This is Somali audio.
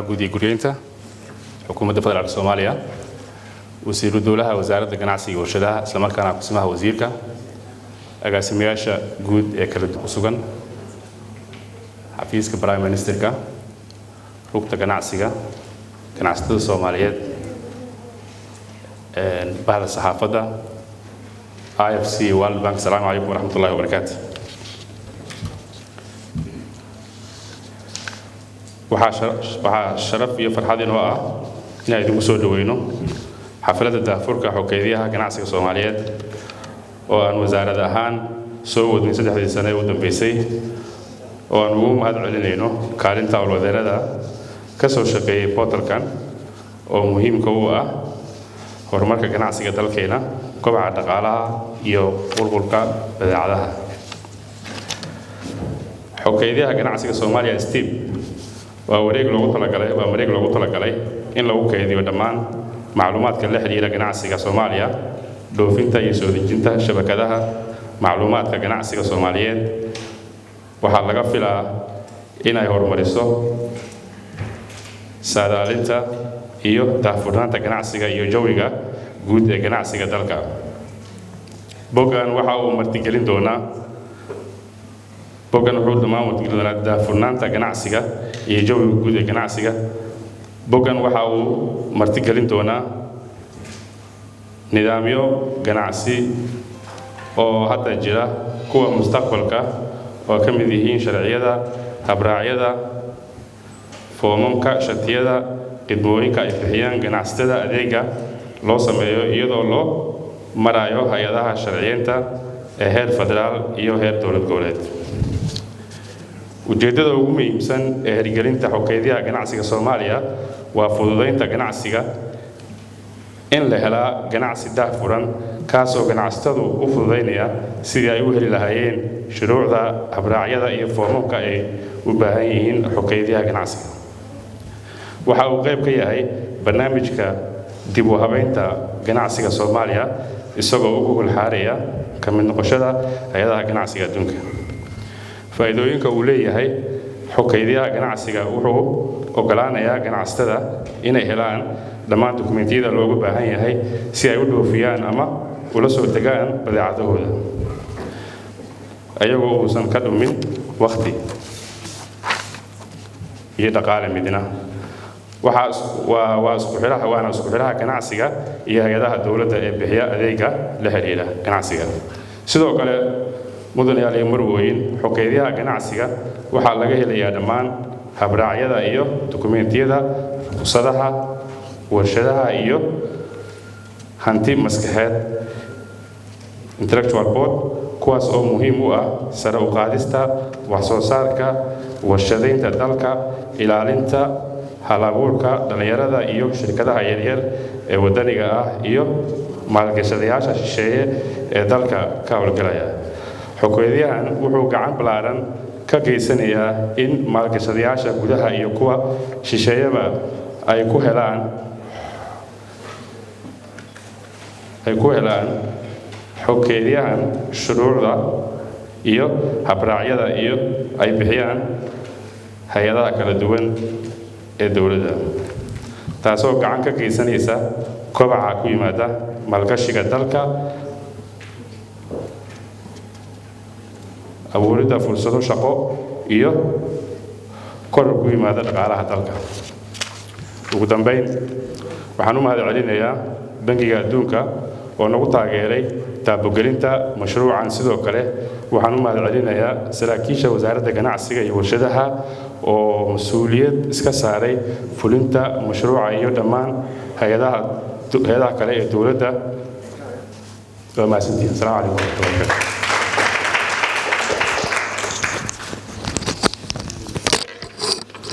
guddiga guryeynta xukuumadda federaalka Soomaaliya wasiiru dowlaha wasaaradda ganacsiga iyo warshadaha isla markaana kusimaha wasiirka agaasimayaasha guud ee kala duwan xafiiska prime ministerka rugta ganacsiga ganacsatada Soomaaliyeed bahda saxaafadda IFC World Bank. Assalamu alaykum wa rahmatullahi wa barakatuh. waxaa sharaf iyo farxad inoo ah in ay idinku soo dhaweyno xafladda daahfurka xogeediyaha ganacsiga Soomaaliyeed oo aan wasaarad ahaan soo wadnay 3 sano ee u dambeysay oo aan ugu mahad celinayno kaalinta awlwadeerada ka soo shaqeeyay portalkan oo muhiimka u ah horumarka ganacsiga dalkeena, kobaca dhaqaalaha iyo qulqulka badeecadaha. xogeediyaha ganacsiga Soomaaliya STIB waa mareeg loogu talagalay in lagu kaydiyo dhammaan macluumaadka la xiriira ganacsiga Soomaaliya, dhoofinta iyo soo dejinta shabakadaha macluumaadka ganacsiga Soomaaliyeed. waxaa laga filaa in ay horumariso saadaalinta iyo daahfurnaanta ganacsiga iyo jawiga guud ee ganacsiga dalka. boggan waxa uu martigelin doonaa daahfurnaanta ganacsiga iyo jawiga guud ee ganacsiga. boggan waxa uu martigelin doonaa nidaamyo ganacsi oo hadda jira, kuwa mustaqbalka oo ka mid yihiin sharciyada, habraacyada, foomamka, shatiyada, khidmooyinka ay bixiyaan ganacsatada adeega loo sameeyo iyadoo loo marayo hay'adaha sharciyeynta ee heer federaal iyo heer dowlad goboleed. ujeedada ugu muhiimsan ee hirgelinta xogeediyaha ganacsiga Soomaaliya waa fududeynta ganacsiga, in la helo ganacsi daahfuran kaasoo ganacsatadu u fududeynaya sidii ay u heli lahaayeen shuruucda, habraacyada iyo foomamka ay u baahan yihiin xogeediyaha ganacsiga. waxa uu qayb ka yahay barnaamijka dib u habeynta ganacsiga Soomaaliya isagoo u gogol xaaraya ka mid noqoshada hay'adaha ganacsiga adduunka. faa'iidooyinka uu leeyahay xogeediyaha ganacsiga wuxuu ogolaanayaa ganacsatada inay helaan dhammaan dukumeentiyada loogu baahan yahay si ay u dhoofiyaan ama ula soo degaan badeecadahooda ayagoo uusan ka dhumin waqti iyo dhaqaale midna. waa isku xidhaha ganacsiga iyo hay'adaha dowladda ee bixiya adeega la xiriira ganacsiga. sidoo kale mudanayaal iyo marwooyin, xogeediyaha ganacsiga waxaa laga helayaa dhammaan habraacyada iyo dukumeentiyada ruqsadaha warshadaha iyo hanti maskaxeed intellectual board, kuwaas oo muhiim u ah sare u qaadista wax soo saarka, warshadaynta dalka, ilaalinta hal-abuurka dhalinyarada iyo shirkadaha yaryar ee wadaniga ah iyo maalgashadayaasha shisheeye ee dalka ka howlgalaya. xogeediyahan wuxuu gacan ballaaran ka geysanayaa in maalgashadayaasha gudaha iyo kuwa shisheeyaba ay ku helaan xogeediyahan shuruucda iyo habraacyada iyo ay bixiyaan hay'adaha kala duwan ee dowladda, taasoo gacan ka geysanaysa kobaca ku yimaada maalgashiga dalka, abuuridda fursado shaqo iyo koror ku yimaada dhaqaalaha dalka. ugu dambeyn, waxaan u mahad celinayaa Bangiga Adduunka oo nagu taageeray taabogelinta mashruucan. sidoo kale waxaan u mahad celinayaa saraakiisha wasaaradda ganacsiga iyo warshadaha oo mas'uuliyad iska saaray fulinta mashruuca iyo dhammaan hay'adaha kale ee dowladda. waa mahadsantihiin. Assalaamu calaykum wa rahmatullahi wa barakatuh.